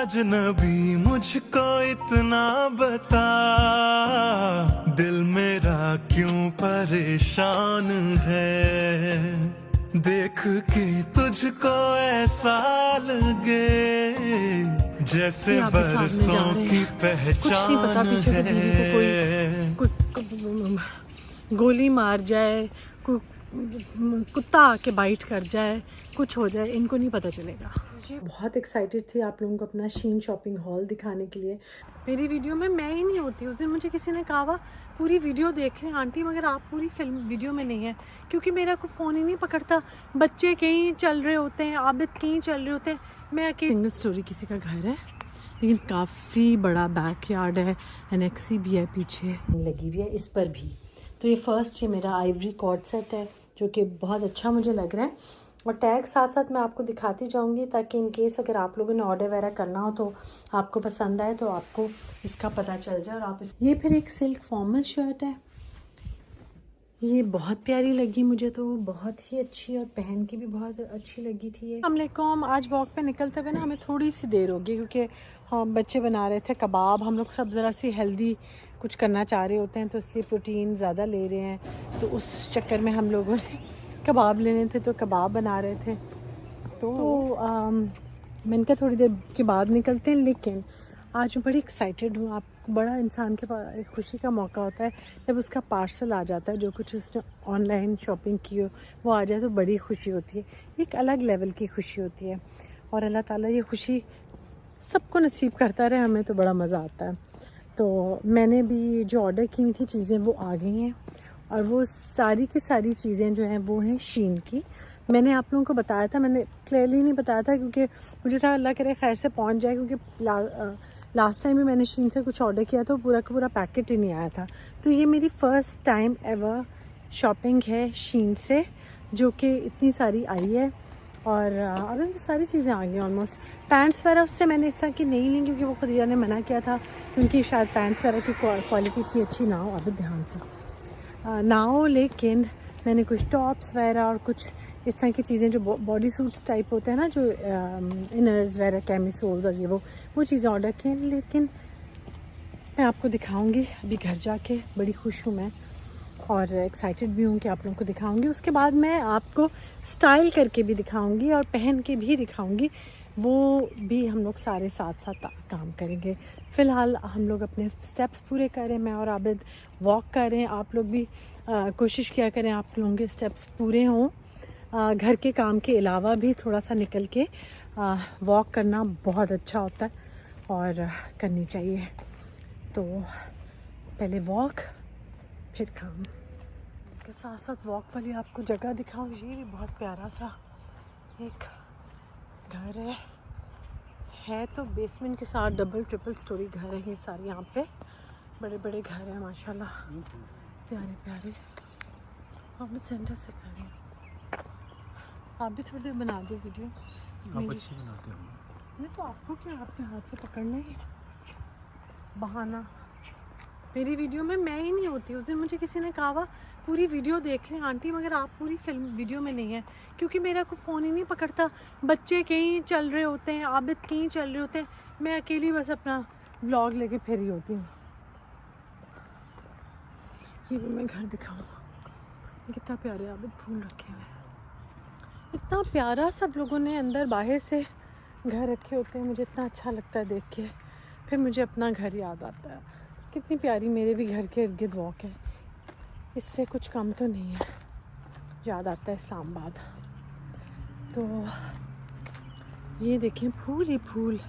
अजनबी मुझको इतना बता, दिल मेरा क्यों परेशान है, देख के तुझको ऐसा लगे जैसे बरसों की पहचान है। गोली मार जाए, कुत्ता आके बाइट कर जाए, कुछ हो जाए, इनको नहीं पता चलेगा। बहुत एक्साइटेड थी आप लोगों को अपना शीन शॉपिंग हॉल दिखाने के लिए। मेरी वीडियो में मैं ही नहीं होती। उस दिन मुझे किसी ने कहा हुआ पूरी वीडियो देख रहे हैं आंटी, मगर आप पूरी फिल्म वीडियो में नहीं है, क्योंकि मेरा कोई फ़ोन ही नहीं पकड़ता। बच्चे कहीं चल रहे होते हैं, आबिद कहीं चल रहे होते हैं, मैं अकेले। सिंगल स्टोरी किसी का घर है, लेकिन काफ़ी बड़ा बैकयार्ड है, एनेक्सी भी है पीछे लगी हुई है इस पर भी। तो ये फर्स्ट है मेरा आइवरी कॉर्ड सेट है, जो कि बहुत अच्छा मुझे लग रहा है। और टैग साथ साथ मैं आपको दिखाती जाऊंगी, ताकि इन केस अगर आप लोगों ने ऑर्डर वगैरह करना हो तो आपको पसंद आए तो आपको इसका पता चल जाए। और आप ये फिर एक सिल्क फॉर्मल शर्ट है, ये बहुत प्यारी लगी मुझे, तो बहुत ही अच्छी, और पहन के भी बहुत अच्छी लगी थी ये। अस्सलामुअलैकुम। आज वॉक पे निकलते हुए ना हमें थोड़ी सी देर होगी, क्योंकि हम बच्चे बना रहे थे कबाब। हम लोग सब ज़रा सी हेल्दी कुछ करना चाह रहे होते हैं, तो इसलिए प्रोटीन ज़्यादा ले रहे हैं, तो उस चक्कर में हम लोगों ने कबाब लेने थे तो कबाब बना रहे थे। तो मैंने कहा थोड़ी देर के बाद निकलते हैं। लेकिन आज मैं बड़ी एक्साइटेड हूँ। आप बड़ा इंसान के पास एक खुशी का मौका होता है जब उसका पार्सल आ जाता है, जो कुछ उसने ऑनलाइन शॉपिंग की हो वो आ जाए तो बड़ी खुशी होती है। एक अलग लेवल की खुशी होती है, और अल्लाह ताला ये खुशी सबको नसीब करता रहे, हमें तो बड़ा मज़ा आता है। तो मैंने भी जो ऑर्डर की हुई थी चीज़ें वो आ गई हैं, और वो सारी की सारी चीज़ें जो हैं वो हैं शीन की। मैंने आप लोगों को बताया था, मैंने क्लियरली नहीं बताया था क्योंकि मुझे था अल्लाह करे खैर से पहुंच जाए, क्योंकि लास्ट टाइम भी मैंने शीन से कुछ ऑर्डर किया था, पूरा का पूरा पैकेट ही नहीं आया था। तो ये मेरी फ़र्स्ट टाइम एवर शॉपिंग है शीन से, जो कि इतनी सारी आई है। और अभी तो सारी चीज़ें आ गई ऑलमोस्ट। पैंट्स वगैरह उससे मैंने इस तरह की नहीं ली, क्योंकि वो खदीजा ने मना किया था, क्योंकि शायद पैंट्स वगैरह की क्वालिटी इतनी अच्छी ना हो। अभी ध्यान से ना हो, लेकिन मैंने कुछ टॉप्स वगैरह और कुछ इस तरह की चीज़ें जो बॉडी सूट्स टाइप होते हैं ना, जो इनर्स वगैरह, कैमिसोल्स और ये वो चीज़ें ऑर्डर की हैं। लेकिन मैं आपको दिखाऊंगी अभी घर जाके। बड़ी खुश हूँ मैं, और एक्साइटेड भी हूँ कि आप लोगों को दिखाऊंगी। उसके बाद मैं आपको स्टाइल करके भी दिखाऊंगी और पहन के भी दिखाऊंगी, वो भी हम लोग सारे साथ साथ काम करेंगे। फ़िलहाल हम लोग अपने स्टेप्स पूरे करें, मैं और आबिद वॉक करें। आप लोग भी कोशिश किया करें आप लोगों के स्टेप्स पूरे हों। घर के काम के अलावा भी थोड़ा सा निकल के वॉक करना बहुत अच्छा होता है, और करनी चाहिए। तो पहले वॉक फिर काम के साथ साथ वॉक वाली आपको जगह दिखाऊं। ये भी बहुत प्यारा सा एक घर है तो बेसमेंट के साथ डबल ट्रिपल स्टोरी घर है ये सारे। यहाँ पे बड़े बड़े घर हैं माशाल्लाह, प्यारे प्यारे। आप भी सेंटर से कर रही हैं, आप भी थोड़ी देर बना दो वीडियो। आप अच्छी बनाते हो। नहीं तो आपको क्या, आपके हाथ से पकड़ना ही बहाना। मेरी वीडियो में मैं ही नहीं होती। उस दिन मुझे किसी ने कहा हुआ पूरी वीडियो देख रहे हैं आंटी, मगर आप पूरी फिल्म वीडियो में नहीं है, क्योंकि मेरा कोई फ़ोन ही नहीं पकड़ता। बच्चे कहीं चल रहे होते हैं, आबिद कहीं चल रहे होते हैं, मैं अकेली बस अपना व्लॉग लेके फेरी होती हूँ। ये भी मैं घर दिखाऊँ, कितना प्यारे आबिद फूल रखे हुए हैं, इतना प्यारा। सब लोगों ने अंदर बाहर से घर रखे होते हैं, मुझे इतना अच्छा लगता है देख के। फिर मुझे अपना घर याद आता है। कितनी प्यारी मेरे भी घर के इर्द गिर्द वॉक है, इससे कुछ कम तो नहीं है। याद आता है इस्लामाबाद। तो ये देखें, फूल ही फूल,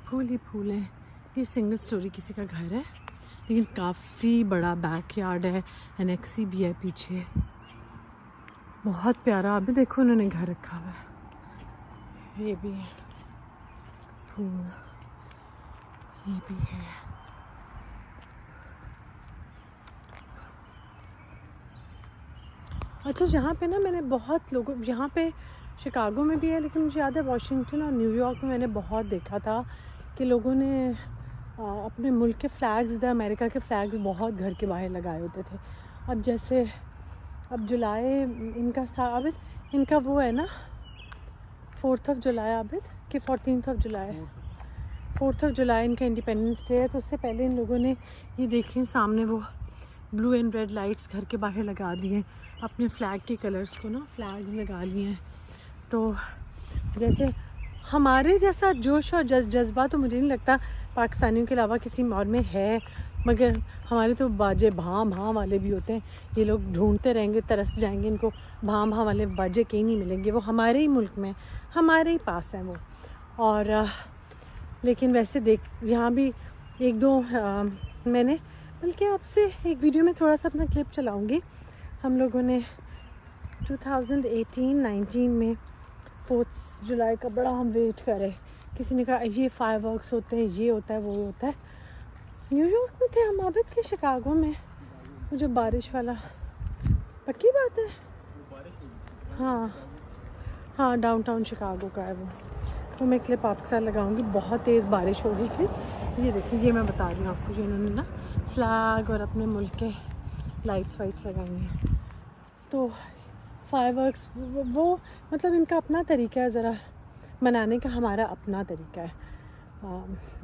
फूल ही फूल हैं। ये सिंगल स्टोरी किसी का घर है, लेकिन काफ़ी बड़ा बैकयार्ड है, एनेक्सी भी है पीछे, बहुत प्यारा। अभी देखो उन्होंने घर रखा हुआ है। ये भी है फूल, ये भी है। अच्छा, यहाँ पे ना मैंने बहुत लोगों, यहाँ पे शिकागो में भी है, लेकिन मुझे याद है वाशिंगटन और न्यूयॉर्क में मैंने बहुत देखा था कि लोगों ने अपने मुल्क के फ़्लैग्स, इधर अमेरिका के फ़्लैग्स बहुत घर के बाहर लगाए होते थे। अब जैसे अब जुलाई इनका स्टार्ट, आबिद इनका वो है ना 4th of July आबिद कि 14th of July, 4 जुलाई इनका इंडिपेंडेंस डे है, तो उससे पहले इन लोगों ने ये देखें सामने वो ब्लू एंड रेड लाइट्स घर के बाहर लगा दिए, अपने फ्लैग के कलर्स को ना फ्लैग्स लगा लिए हैं। तो जैसे हमारे जैसा जोश और जज्बा तो मुझे नहीं लगता पाकिस्तानियों के अलावा किसी और में है, मगर हमारे तो बाजे भां भां वाले भी होते हैं। ये लोग ढूंढते रहेंगे, तरस जाएंगे, इनको भां भां वाले बाजे कहीं नहीं मिलेंगे। वो हमारे ही मुल्क में, हमारे ही पास हैं वो। और लेकिन वैसे देख यहाँ भी एक दो मैंने बल्कि आपसे एक वीडियो में थोड़ा सा अपना क्लिप चलाऊँगी। हम लोगों ने 2018-19 में 4 जुलाई का बड़ा हम वेट करे। किसी ने कहा ये फायरवर्क्स होते हैं, ये होता है, वो होता है। न्यूयॉर्क में थे हम, आबिद के शिकागो में वो जो बारिश वाला, पक्की बात है। हाँ डाउनटाउन शिकागो का है वो। तो मैं क्लिप आपके साथ लगाऊंगी। बहुत तेज़ बारिश हो गई थी। ये देखिए, ये मैं बता रही हूँ आपको, इन्होंने ना फ्लैग और अपने मुल्क के लाइट्स वाइट्स लगाई हैं। तो फायरवर्क्स वो मतलब इनका अपना तरीका है ज़रा मनाने का, हमारा अपना तरीका है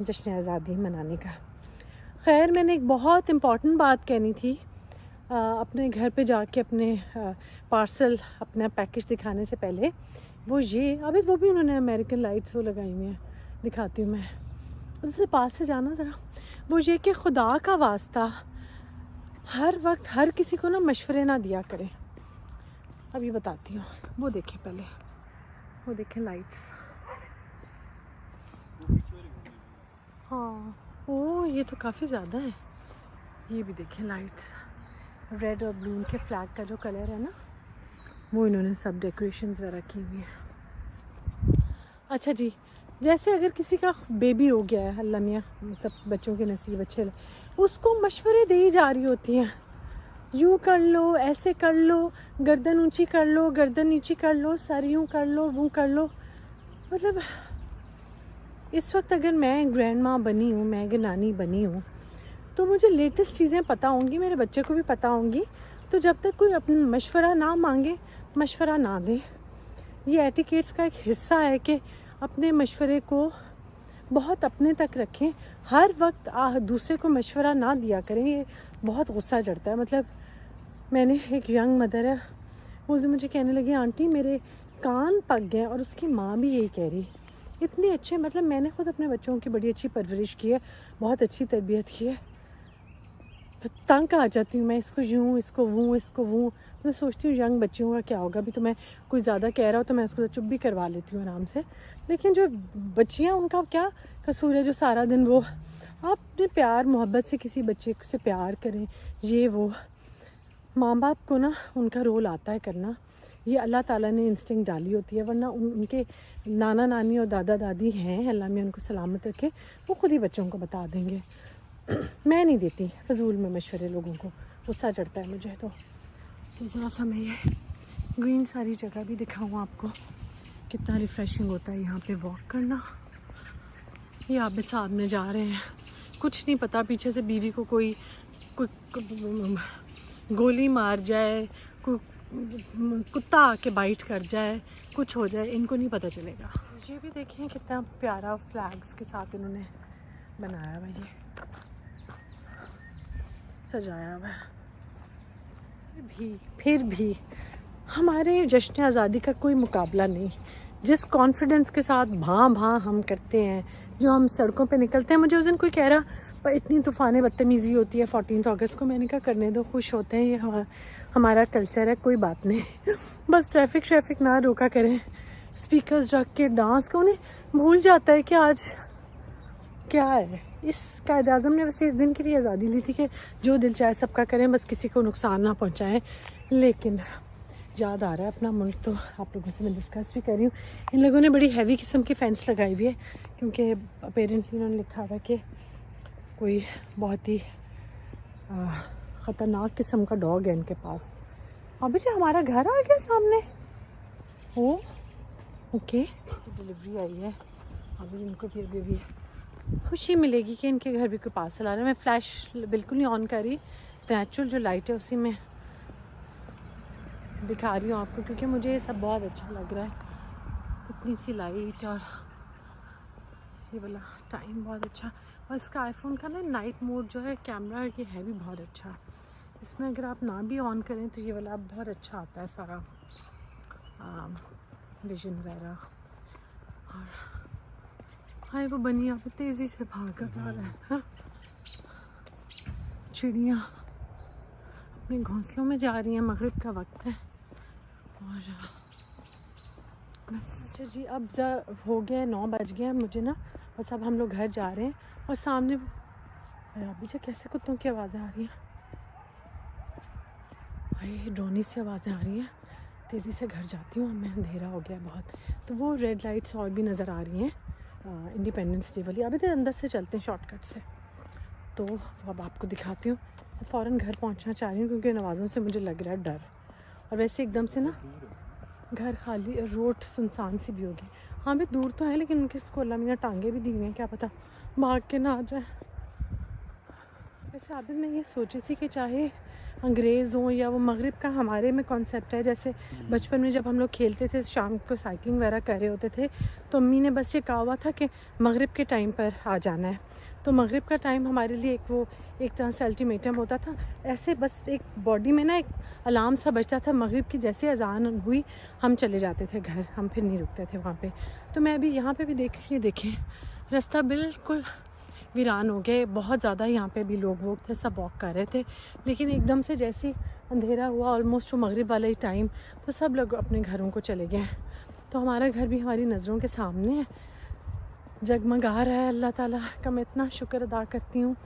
जश्न आज़ादी मनाने का। खैर, मैंने एक बहुत इम्पॉर्टेंट बात कहनी थी अपने घर पे जाके अपने पार्सल अपना पैकेज दिखाने से पहले। वो ये अभी वो भी उन्होंने अमेरिकन लाइट्स वो लगाई हुई हैं, दिखाती हूँ मैं। उससे पास से जाना ज़रा। वो ये कि खुदा का वास्ता हर वक्त हर किसी को ना मशवरे ना दिया करें। अभी बताती हूँ। वो देखें पहले, वो देखें लाइट्स। हाँ, ओ ये तो काफ़ी ज़्यादा है। ये भी देखें लाइट्स, रेड और ब्लू के फ्लैग का जो कलर है ना, वो इन्होंने सब डेकोरेशंस वगैरह की हुई है। अच्छा जी, जैसे अगर किसी का बेबी हो गया है, अल्लाह मियाँ सब बच्चों के नसीब अच्छे, उसको मशवरे दी जा रही होती हैं। यूँ कर लो, ऐसे कर लो, गर्दन ऊंची कर लो, गर्दन नीची कर लो, सर यूँ कर लो, वो कर लो। मतलब इस वक्त अगर मैं ग्रैंड माँ बनी हूँ, मैं अगर नानी बनी हूँ, तो मुझे लेटेस्ट चीज़ें पता होंगी, मेरे बच्चे को भी पता होंगी। तो जब तक कोई अपना मशवरा ना मांगे, मशवरा ना दे। ये एटिकेट्स का एक हिस्सा है कि अपने मशवरे को बहुत अपने तक रखें। हर वक्त दूसरे को मशवरा ना दिया करें, ये बहुत गुस्सा चढ़ता है। मतलब मैंने एक यंग मदर है, वो मुझे कहने लगी आंटी मेरे कान पक गए, और उसकी माँ भी यही कह रही। इतने अच्छे, मतलब मैंने खुद अपने बच्चों की बड़ी अच्छी परवरिश की है, बहुत अच्छी तरबियत की है। तंग आ जाती हूँ मैं, इसको यूँ, इसको वो, इसको वो। मैं सोचती हूँ यंग बच्चियों का क्या होगा। अभी तो मैं कोई ज़्यादा कह रहा हो तो मैं उसको चुप भी करवा लेती हूँ आराम से। लेकिन जो बच्चियाँ, उनका क्या कसूर है जो सारा दिन वो, आप अपने प्यार मोहब्बत से किसी बच्चे से प्यार करें। ये वो माँ बाप को ना उनका रोल आता है करना, ये अल्लाह ताला ने इंस्टिंक्ट डाली होती है। वरना उनके नाना नानी और दादा दादी हैं, अल्लाह में उनको सलामत रखे, वो खुद ही बच्चों को बता देंगे। मैं नहीं देती फजूल में मशवरे, लोगों को गुस्सा चढ़ता है मुझे। तो ज़रा सा मैं ये ग्रीन सारी जगह भी दिखाऊँ आपको, कितना रिफ़्रेशिंग होता है यहाँ पे वॉक करना। ये आबिद साहब में जा रहे हैं, कुछ नहीं पता पीछे से बीवी को कोई गोली मार जाए, कोई कुत्ता आके बाइट कर जाए, कुछ हो जाए, इनको नहीं पता चलेगा। ये भी देखें कितना प्यारा फ्लैग्स के साथ इन्होंने बनाया हुआ, ये सजाया हुआ है। फिर भी हमारे जश्न आज़ादी का कोई मुकाबला नहीं। जिस कॉन्फिडेंस के साथ भां भां हम करते हैं, जो हम सड़कों पे निकलते हैं। मुझे उस दिन कोई कह रहा पर इतनी तूफ़ान बदतमीज़ी होती है 14 अगस्त को। मैंने कहा करने दो, खुश होते हैं, ये हमारा कल्चर है, कोई बात नहीं। बस ट्रैफिक ना रोका करें, स्पीकर्स रख के डांस को। उन्हें भूल जाता है कि आज क्या है। इस कायद आज़म ने वैसे इस दिन के लिए आज़ादी ली थी कि जो दिल चाहे सबका करें, बस किसी को नुकसान ना पहुँचाएँ। लेकिन याद आ रहा है अपना मुल्क, तो आप लोगों से मैं डिस्कस भी कर रही हूँ। इन लोगों ने बड़ी हैवी किस्म की फेंस लगाई हुई है, क्योंकि अपेरेंटली उन्होंने लिखा हुआ कि कोई बहुत ही ख़तरनाक किस्म का डॉग है इनके पास। अभी जो हमारा घर आ गया सामने, ओ ओके, डिलीवरी आई है। अभी इनको भी खुशी मिलेगी कि इनके घर भी कोई पार्सल आ रहा है। मैं फ्लैश बिल्कुल नहीं ऑन करी, नेचुरल जो लाइट है उसी में दिखा रही हूँ आपको, क्योंकि मुझे ये सब बहुत अच्छा लग रहा है। इतनी सी लाइट और ये वाला टाइम बहुत अच्छा, और इसका आईफोन का ना नाइट मोड जो है कैमरा ये है भी बहुत अच्छा। इसमें अगर आप ना भी ऑन करें तो ये वाला बहुत अच्छा आता है सारा विजन वगैरह। और हाय वो बनिया वो तेज़ी से भाग कर जा रहा है। हाँ? चिड़िया अपने घोंसलों में जा रही हैं, मगरिब का वक्त है। और बस जी अब हो गया 9 बज गए हैं मुझे ना, बस अब हम लोग घर जा रहे हैं। और सामने अभी जो कैसे कुत्तों की आवाज़ें आ रही हैं, भाई ड्रोनी से आवाज़ें आ रही हैं। तेज़ी से घर जाती हूँ, मैं अंधेरा हो गया बहुत। तो वो रेड लाइट्स और भी नज़र आ रही हैं इंडिपेंडेंस डे वाली। अभी तो अंदर से चलते हैं शॉर्टकट से, तो वो अब आपको दिखाती हूँ। फ़ौरन घर पहुँचना चाह रही हूँ क्योंकि नवाज़ों से मुझे लग रहा है डर। और वैसे एकदम से ना घर खाली, रोड सुनसान सी भी होगी। हाँ भी दूर तो है, लेकिन उनकी इसको अल्लाह मीना टांगे भी दी हुई हैं, क्या पता भाग के ना आ जाए। वैसे अभी मैं ये सोची थी कि चाहे अंग्रेज़ हों या वो मगरिब का हमारे में कॉन्सेप्ट है। जैसे बचपन में जब हम लोग खेलते थे, शाम को साइकिलिंग वगैरह कर रहे होते थे, तो अम्मी ने बस ये कहा हुआ था कि मगरिब के टाइम पर आ जाना है। तो मगरिब का टाइम हमारे लिए एक तरह से अल्टीमेटम होता था। ऐसे बस एक बॉडी में ना एक अलार्म सा बजता था, मगरिब की जैसे अजान हुई हम चले जाते थे घर, हम फिर नहीं रुकते थे वहाँ पे। तो मैं अभी यहाँ पे भी देखें रास्ता बिल्कुल वीरान हो गए। बहुत ज़्यादा यहाँ पे भी लोग थे, सब वॉक कर रहे थे। लेकिन एकदम से जैसे अंधेरा हुआ, ऑलमोस्ट वो मगरिब वाला ही टाइम, तो सब लोग अपने घरों को चले गए। तो हमारा घर भी हमारी नज़रों के सामने है, जगमगा रहा है। अल्लाह ताला का मैं इतना शुक्र अदा करती हूँ।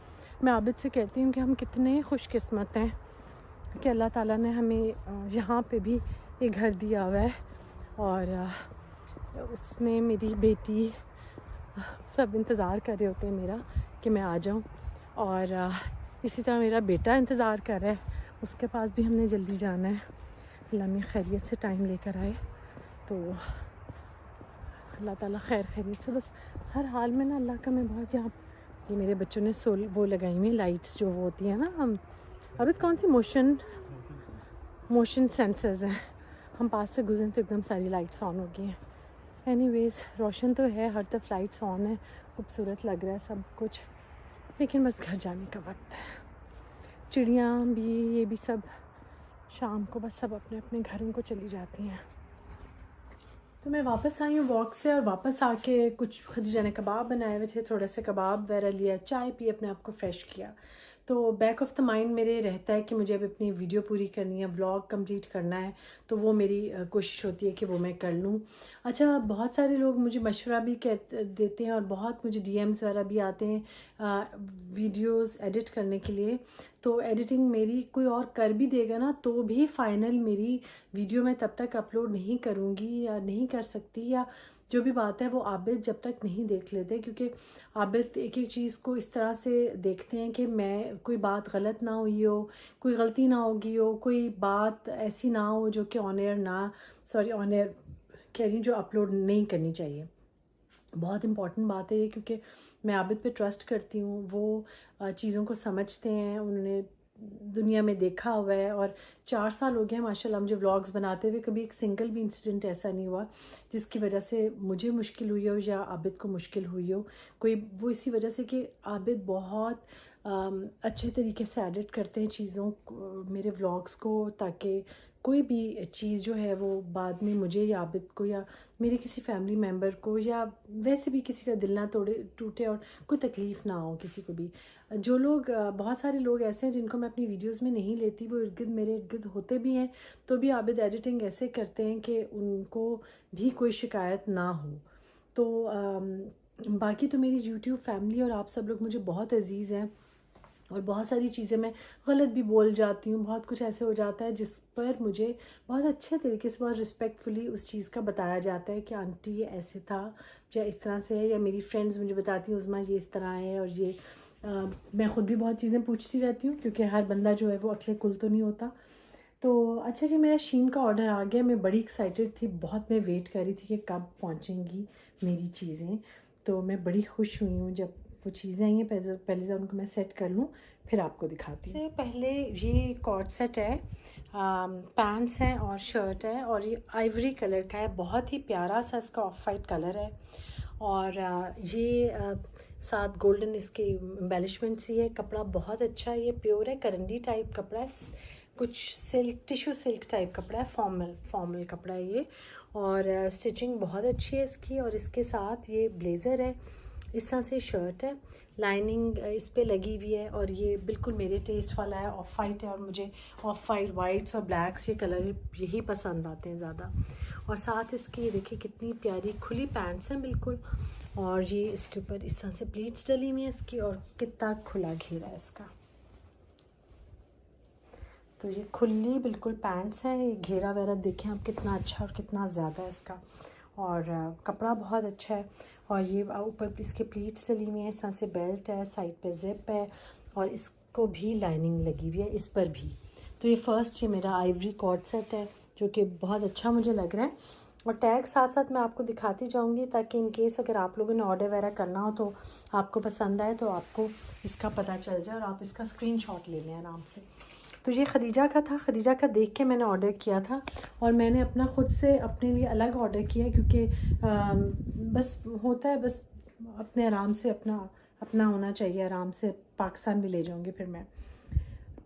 मैं आबिद से कहती हूँ कि हम कितने खुशकिस्मत हैं कि अल्लाह ताला ने हमें यहाँ पे भी एक घर दिया हुआ है। और उसमें मेरी बेटी सब इंतज़ार कर रहे होते हैं मेरा कि मैं आ जाऊँ। और इसी तरह मेरा बेटा इंतज़ार कर रहा है, उसके पास भी हमने जल्दी जाना है। अल्लाह में खैरियत से टाइम लेकर आए तो अल्लाह ताला खैर खैरियत से। बस हर हाल में ना अल्लाह का मैं बहुत, यहाँ ये मेरे बच्चों ने वो लगाई हुई लाइट्स जो वो होती है ना, हम अभी कौन सी मोशन सेंसर्स हैं, हम पास से गुजरे तो एकदम सारी लाइट्स ऑन हो गई हैं। एनीवेज़ रोशन तो है, हर तरफ लाइट्स ऑन है, खूबसूरत लग रहा है सब कुछ, लेकिन बस घर जाने का वक्त है। चिड़ियाँ भी ये भी सब शाम को बस सब अपने अपने घरों को चली जाती हैं। तो मैं वापस आई हूँ वॉक से, और वापस आके कुछ खदीजा ने कबाब बनाए हुए थे, थोड़े से कबाब वगैरह लिया, चाय पी, अपने आप को फ्रेश किया। तो बैक ऑफ द माइंड मेरे रहता है कि मुझे अब अपनी वीडियो पूरी करनी है, व्लॉग कंप्लीट करना है, तो वो मेरी कोशिश होती है कि वो मैं कर लूँ। अच्छा, बहुत सारे लोग मुझे मशवरा भी देते हैं और बहुत मुझे डीएम्स वगैरह भी आते हैं वीडियोस एडिट करने के लिए। तो एडिटिंग मेरी कोई और कर भी देगा ना, तो भी फाइनल मेरी वीडियो मैं तब तक अपलोड नहीं करूँगी या नहीं कर सकती, या जो भी बात है वो आबिद जब तक नहीं देख लेते, क्योंकि आबिद एक एक चीज़ को इस तरह से देखते हैं कि मैं कोई बात गलत ना हुई हो, कोई गलती ना होगी हो, कोई बात ऐसी ना हो जो कि ऑन एयर कह रही हूँ, जो अपलोड नहीं करनी चाहिए। बहुत इम्पॉर्टेंट बात है ये, क्योंकि मैं आबिद पे ट्रस्ट करती हूँ। वो चीज़ों को समझते हैं, उन्होंने दुनिया में देखा हुआ है, और 4 साल हो गए हैं माशाल्लाह मुझे व्लॉग्स बनाते हुए। कभी एक सिंगल भी इंसिडेंट ऐसा नहीं हुआ जिसकी वजह से मुझे मुश्किल हुई हो या आबिद को मुश्किल हुई हो कोई। वो इसी वजह से कि आबिद बहुत अच्छे तरीके से एडिट करते हैं चीज़ों को, मेरे व्लॉग्स को, ताकि कोई भी चीज़ जो है वो बाद में मुझे या आबिद को या मेरे किसी फैमिली मेम्बर को या वैसे भी किसी का दिल ना टूटे और कोई तकलीफ़ ना हो किसी को भी। जो लोग बहुत सारे लोग ऐसे हैं जिनको मैं अपनी वीडियोस में नहीं लेती, वो मेरे इर्द गिर्द होते भी हैं, तो भी आबिद एडिटिंग ऐसे करते हैं कि उनको भी कोई शिकायत ना हो। तो बाकी तो मेरी यूट्यूब फैमिली और आप सब लोग मुझे बहुत अजीज़ हैं, और बहुत सारी चीज़ें मैं गलत भी बोल जाती हूँ, बहुत कुछ ऐसे हो जाता है जिस पर मुझे बहुत अच्छे तरीके से, बहुत रिस्पेक्टफुली उस चीज़ का बताया जाता है कि आंटी ये ऐसे था या इस तरह से है, या मेरी फ्रेंड्स मुझे बताती हैं उज़मा ये इस तरह है। और ये मैं ख़ुद भी बहुत चीज़ें पूछती रहती हूँ, क्योंकि हर बंदा जो है वो अक्ले कुल तो नहीं होता। तो अच्छा जी, मेरा शीन का ऑर्डर आ गया, मैं बड़ी एक्साइटेड थी, बहुत मैं वेट कर रही थी कि कब पहुँचेंगी मेरी चीज़ें। तो मैं बड़ी खुश हुई हूँ जब वो चीज़ें आई हैं। पहले तो उनको मैं सेट कर लूँ, फिर आपको दिखाती हूँ। पहले ये कॉर्ड सेट है, पैंट्स हैं और शर्ट है, और ये आइवरी कलर का है, बहुत ही प्यारा सा इसका ऑफ वाइट कलर है। और ये साथ गोल्डन इसके एम्बेलिशमेंट्स ही है। कपड़ा बहुत अच्छा है, ये प्योर है, करंडी टाइप कपड़ा है, कुछ सिल्क टिश्यू सिल्क टाइप कपड़ा है, फॉर्मल कपड़ा है ये। और स्टिचिंग बहुत अच्छी है इसकी। और इसके साथ ये ब्लेज़र है, इस तरह से शर्ट है, लाइनिंग इस पे लगी हुई है। और ये बिल्कुल मेरे टेस्ट वाला है, ऑफ वाइट है, और मुझे ऑफ वाइट, वाइट्स और ब्लैक्स ये कलर यही पसंद आते हैं ज़्यादा। और साथ इसकी ये देखिए कितनी प्यारी खुली पैंट्स हैं बिल्कुल। और ये इसके ऊपर इस तरह से प्लीट्स डली हुई है इसकी, और कितना खुला घेरा है इसका। तो ये खुली बिल्कुल पैंट्स हैं, ये घेरा वगैरह देखें आप कितना अच्छा और कितना ज़्यादा है इसका। और कपड़ा बहुत अच्छा है। और ये ऊपर इसके प्लीट्स डली हुई हैं, इस तरह से बेल्ट है, साइड पे जिप है, और इसको भी लाइनिंग लगी हुई है इस पर भी। तो ये फर्स्ट ये मेरा आइवरी कॉर्ड सेट है जो कि बहुत अच्छा मुझे लग रहा है। और टैग साथ साथ मैं आपको दिखाती जाऊंगी, ताकि इन केस अगर आप लोगों ने ऑर्डर वगैरह करना हो तो आपको पसंद आए तो आपको इसका पता चल जाए और आप इसका स्क्रीनशॉट ले लें आराम से। तो ये खदीजा का था, खदीजा का देख के मैंने ऑर्डर किया था। और मैंने अपना ख़ुद से अपने लिए अलग ऑर्डर किया, क्योंकि बस होता है, बस अपने आराम से अपना होना चाहिए, आराम से पाकिस्तान भी ले जाऊँगी फिर मैं।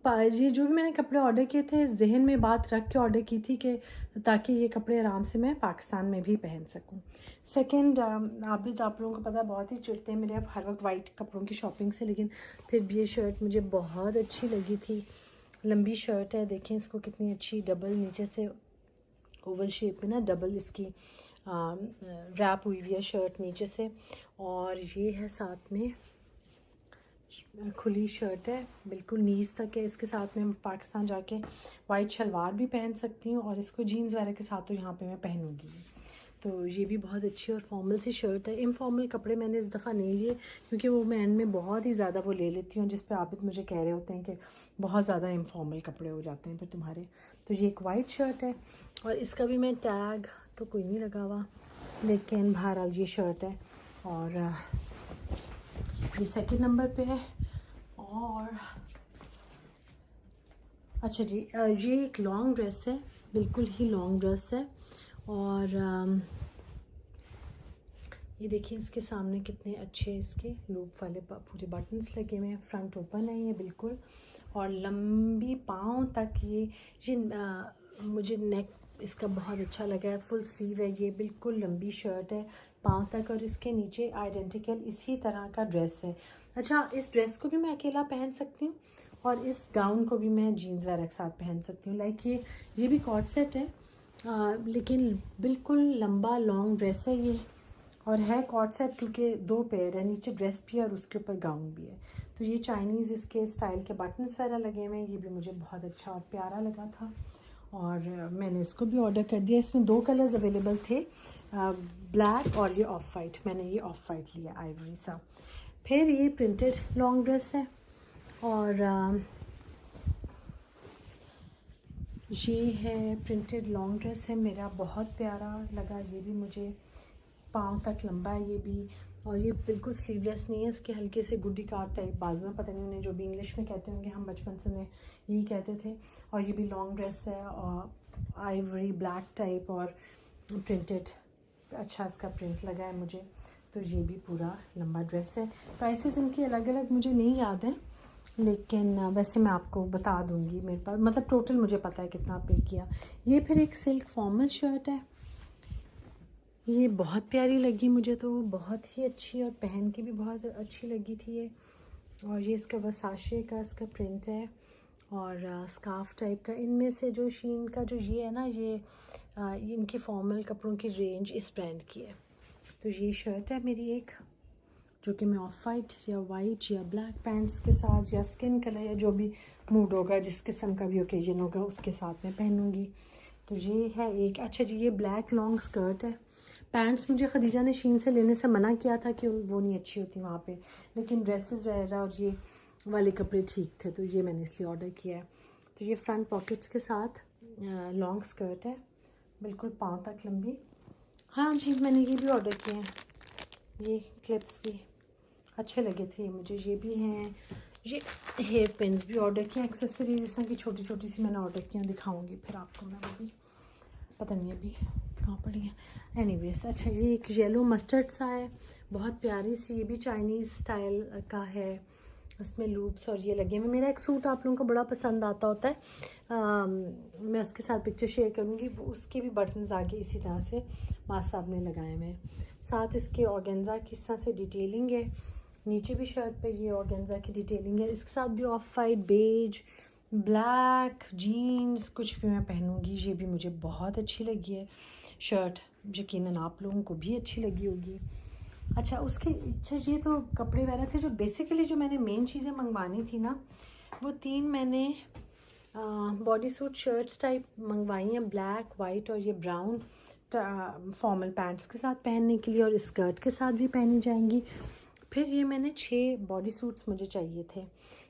ये जो भी मैंने कपड़े ऑर्डर किए थे, जहन में बात रख के ऑर्डर की थी कि ताकि ये कपड़े आराम से मैं पाकिस्तान में भी पहन सकूं। सेकंड, आप लोगों को पता है बहुत ही चिढ़ते हैं मेरे हर वक्त वाइट कपड़ों की शॉपिंग से, लेकिन फिर भी ये शर्ट मुझे बहुत अच्छी लगी थी। लंबी शर्ट है, देखें इसको कितनी अच्छी डबल नीचे से ओवल शेप में ना डबल इसकी रैप हुई हुई है शर्ट नीचे से। और ये है साथ में खुली शर्ट है, बिल्कुल नीज तक है। इसके साथ में पाकिस्तान जाके वाइट शलवार भी पहन सकती हूँ, और इसको जीन्स वगैरह के साथ तो यहाँ पे मैं पहनूँगी। तो ये भी बहुत अच्छी और फॉर्मल सी शर्ट है। इनफॉर्मल कपड़े मैंने इस दफ़ा नहीं लिए, क्योंकि वो मैं एंड में बहुत ही ज़्यादा वो ले लेती हूँ, जिस पे आप मुझे कह रहे होते हैं कि बहुत ज़्यादा इनफॉर्मल कपड़े हो जाते हैं फिर तुम्हारे। तो ये एक वाइट शर्ट है, और इसका भी मैं टैग तो कोई नहीं लगा हुआ, लेकिन बहरहाल ये शर्ट है। और ये सेकंड नंबर पे है। और अच्छा जी, ये एक लॉन्ग ड्रेस है, बिल्कुल ही लॉन्ग ड्रेस है। और ये देखिए इसके सामने कितने अच्छे इसके लूप वाले पूरे बटन्स लगे हुए हैं, फ्रंट ओपन है ये बिल्कुल, और लंबी पाँव तक ये मुझे नेक इसका बहुत अच्छा लगा है। फुल स्लीव है ये, बिल्कुल लंबी शर्ट है पाँव तक, और इसके नीचे आइडेंटिकल इसी तरह का ड्रेस है। अच्छा, इस ड्रेस को भी मैं अकेला पहन सकती हूँ, और इस गाउन को भी मैं जीन्स वगैरह के साथ पहन सकती हूँ। लाइक ये भी कॉर्ड सेट है, लेकिन बिल्कुल लंबा लॉन्ग ड्रेस है ये, और है कॉर्ड सेट क्योंकि दो पेयर है, नीचे ड्रेस भी है और उसके ऊपर गाउन भी है। तो ये चाइनीज़ इसके स्टाइल के बटन्स वगैरह लगे हुए हैं, ये भी मुझे बहुत अच्छा और प्यारा लगा था, और मैंने इसको भी ऑर्डर कर दिया। इसमें 2 कलर्स अवेलेबल थे, ब्लैक और ये ऑफ वाइट। मैंने ये ऑफ वाइट लिया, आइवरी सा। फिर ये प्रिंटेड लॉन्ग ड्रेस है, और ये है प्रिंटेड लॉन्ग ड्रेस है, मेरा बहुत प्यारा लगा। ये भी मुझे पाँव तक लंबा है ये भी, और ये बिल्कुल स्लीवलेस नहीं है, इसके हल्के से गुड्डी कार्ड टाइप बाजू में, पता नहीं उन्हें जो भी इंग्लिश में कहते होंगे, हम बचपन से उन्हें यही कहते थे। और ये भी लॉन्ग ड्रेस है, और आइवरी ब्लैक टाइप, और प्रिंटेड अच्छा इसका प्रिंट लगा है मुझे। तो ये भी पूरा लंबा ड्रेस है। प्राइसेस इनकी अलग अलग मुझे नहीं याद हैं, लेकिन वैसे मैं आपको बता दूंगी, मेरे पास मतलब टोटल मुझे पता है कितना पे किया। ये फिर एक सिल्क फॉर्मल शर्ट है, ये बहुत प्यारी लगी मुझे, तो बहुत ही अच्छी, और पहन के भी बहुत अच्छी लगी थी ये। और ये इसका वसाशे का इसका प्रिंट है, और स्कार्फ टाइप का। इनमें से जो शीन का जो ये है ना, ये इनकी फॉर्मल कपड़ों की रेंज इस ब्रांड की है। तो ये शर्ट है मेरी एक, जो कि मैं ऑफ वाइट या वाइट या ब्लैक पैंट्स के साथ, या स्किन कलर, या जो भी मूड होगा, जिस किस्म का भी ओकेजन होगा उसके साथ में पहनूंगी। तो ये है एक। अच्छा जी, ये ब्लैक लॉन्ग स्कर्ट है। पैंट्स मुझे खदीजा ने शीन से लेने से मना किया था कि वो नहीं अच्छी होती वहाँ पे, लेकिन ड्रेसेस वगैरह और ये वाले कपड़े ठीक थे, तो ये मैंने इसलिए ऑर्डर किया है। तो ये फ्रंट पॉकेट्स के साथ लॉन्ग स्कर्ट है, बिल्कुल पाँव तक लंबी। हाँ जी, मैंने ये भी ऑर्डर किए हैं, ये क्लिप्स भी अच्छे लगे थे मुझे। ये भी हैं, ये हेयर पिन्स भी ऑर्डर किए, एक्सेसरीज इस तरह की छोटी छोटी सी मैंने ऑर्डर किया, दिखाऊंगी फिर आपको मैं। वो भी पता नहीं अभी कहाँ पड़ी है। एनीवेज, अच्छा ये एक येलो मस्टर्ड सा है, बहुत प्यारी सी, ये भी चाइनीज़ स्टाइल का है, उसमें लूप्स और ये लगे हुए। मेरा एक सूट आप लोगों को बड़ा पसंद आता होता है, मैं उसके साथ पिक्चर शेयर करूँगी, वो उसके भी बटन्स आगे इसी तरह से मास साहब ने लगाए हुए हैं। साथ इसके ऑर्गेन्जा की इस तरह से डिटेलिंग है, नीचे भी शर्ट पे ये ऑर्गेन्जा की डिटेलिंग है। इसके साथ भी off white, beige, black jeans कुछ भी मैं पहनूँगी। ये भी मुझे बहुत अच्छी लगी है शर्ट, यकीनन आप लोगों को भी अच्छी लगी होगी। अच्छा ये तो कपड़े वगैरह थे। जो बेसिकली जो मैंने मेन चीज़ें मंगवानी थी ना, वो 3 मैंने बॉडी सूट शर्ट्स टाइप मंगवाई हैं, ब्लैक, वाइट और ये ब्राउन, फॉर्मल पैंट्स के साथ पहनने के लिए और स्कर्ट के साथ भी पहनी जाएंगी। फिर ये मैंने 6 बॉडी सूट्स मुझे चाहिए थे,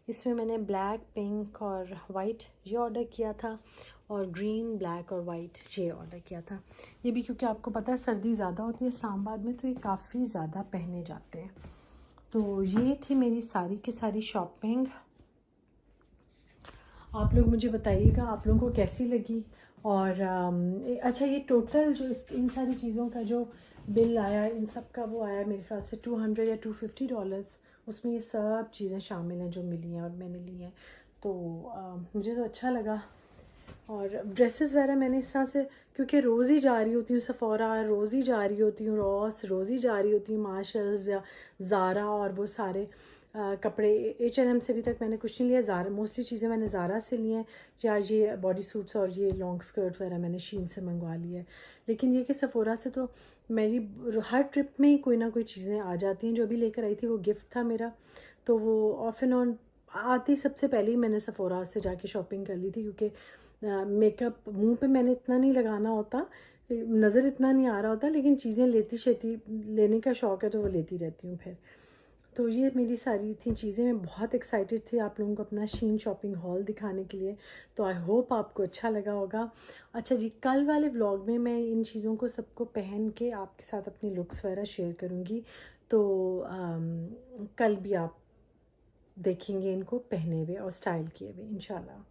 इसमें मैंने ब्लैक, पिंक और वाइट ये ऑर्डर किया था, और ग्रीन, ब्लैक और वाइट ये ऑर्डर किया था। ये भी क्योंकि आपको पता है सर्दी ज़्यादा होती है इस्लामाबाद में, तो ये काफ़ी ज़्यादा पहने जाते हैं। तो ये थी मेरी सारी की सारी शॉपिंग। आप लोग मुझे बताइएगा आप लोगों को कैसी लगी। और अच्छा ये टोटल जो इन सारी चीज़ों का जो बिल आया, इन सब का वो आया मेरे ख्याल से $200 या $250। उसमें ये सब चीज़ें शामिल हैं जो मिली हैं और मैंने ली हैं। तो मुझे तो अच्छा लगा। और ड्रेसेस वगैरह मैंने इस तरह से, क्योंकि रोज़ ही जा रही होती हूँ सफ़ोरा, रोज़ ही जा रही होती हूँ रॉस, रोज़ ही जा रही होती हूँ मार्शल्स या ज़ारा, और वो सारे कपड़े H&M से अभी तक मैंने कुछ नहीं लिया। ज़ारा मोस्टली चीज़ें मैंने ज़ारा से ली हैं, या ये बॉडी सूट्स और ये लॉन्ग स्कर्ट वगैरह मैंने शीन से मंगवा ली है। लेकिन ये कि सफ़ोरा से तो मेरी हर ट्रिप में ही कोई ना कोई चीज़ें आ जाती हैं। जो अभी लेकर आई थी वो गिफ्ट था मेरा, तो वो ऑफ एंड ऑन आती सबसे पहले ही मैंने सफ़ोरा से जाके शॉपिंग कर ली थी, क्योंकि मेकअप मुंह पे मैंने इतना नहीं लगाना होता, नज़र इतना नहीं आ रहा होता, लेकिन चीज़ें लेने का शौक़ है तो वो लेती रहती हूँ फिर। तो ये मेरी सारी थी चीज़ें। मैं बहुत एक्साइटेड थी आप लोगों को अपना शीन शॉपिंग हॉल दिखाने के लिए, तो आई होप आपको अच्छा लगा होगा। अच्छा जी, कल वाले व्लॉग में मैं इन चीज़ों को सबको पहन के आपके साथ अपनी लुक्स वगैरह शेयर करूँगी, तो कल भी आप देखेंगे इनको पहने हुए और स्टाइल किए हुए इंशाल्लाह।